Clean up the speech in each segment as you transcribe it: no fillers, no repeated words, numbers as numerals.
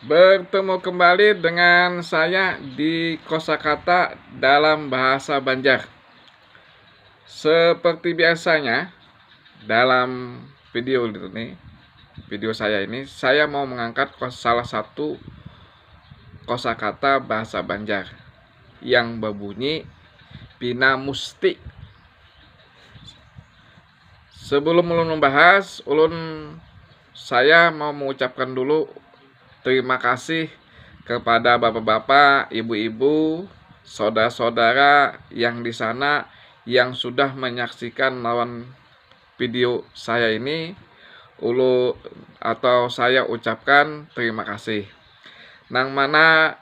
Bertemu kembali dengan saya di Kosakata dalam bahasa Banjar. Seperti biasanya, dalam video saya ini, saya mau mengangkat salah satu kosakata bahasa Banjar yang berbunyi Pina Musti. Sebelum ulun membahas, saya mau mengucapkan dulu terima kasih kepada bapak-bapak, ibu-ibu, saudara-saudara yang di sana yang sudah menyaksikan lawan video saya ini. Saya ucapkan terima kasih. Nang mana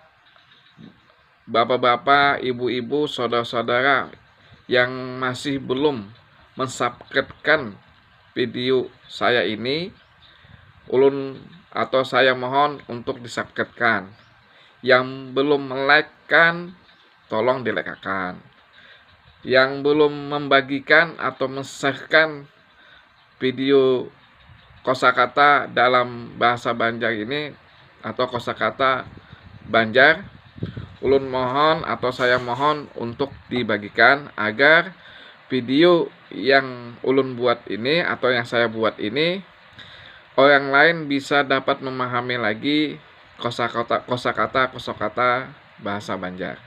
bapak-bapak, ibu-ibu, saudara-saudara yang masih belum mensubscribe video saya ini, saya mohon untuk disubscribe. Yang belum like kan, tolong dilekakan. Yang belum membagikan atau men-share video kosakata dalam bahasa Banjar ini atau kosakata Banjar, saya mohon untuk dibagikan agar video yang buat ini atau yang saya buat ini orang lain bisa dapat memahami lagi kosakata bahasa Banjar.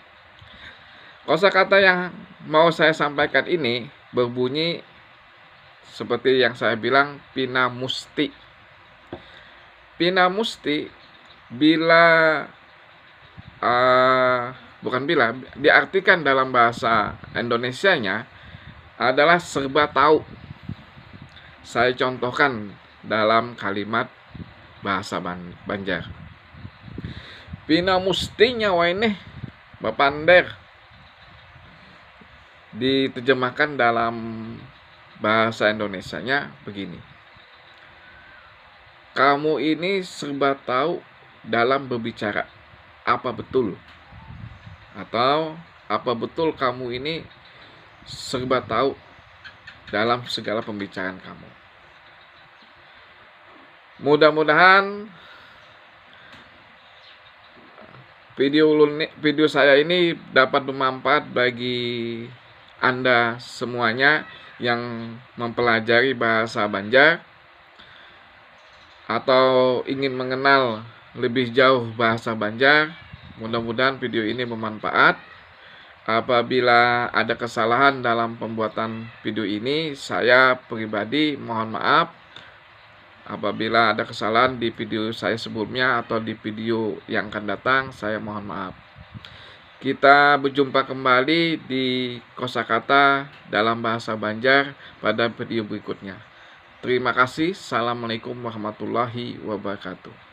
Kosakata yang mau saya sampaikan ini berbunyi seperti yang saya bilang, Pina Musti. Pina Musti diartikan dalam bahasa Indonesianya adalah serba tahu. Saya contohkan dalam kalimat bahasa Banjar. Pina mustinya waineh bapander. Diterjemahkan dalam bahasa Indonesianya begini. Kamu ini serba tahu dalam berbicara. Apa betul? Atau apa betul kamu ini serba tahu dalam segala pembicaraan kamu? Mudah-mudahan video saya ini dapat bermanfaat bagi Anda semuanya yang mempelajari bahasa Banjar atau ingin mengenal lebih jauh bahasa Banjar. Mudah-mudahan video ini bermanfaat. Apabila ada kesalahan dalam pembuatan video ini, saya pribadi mohon maaf. Apabila ada kesalahan di video saya sebelumnya atau di video yang akan datang, saya mohon maaf. Kita berjumpa kembali di kosakata dalam bahasa Banjar pada video berikutnya. Terima kasih. Assalamualaikum warahmatullahi wabarakatuh.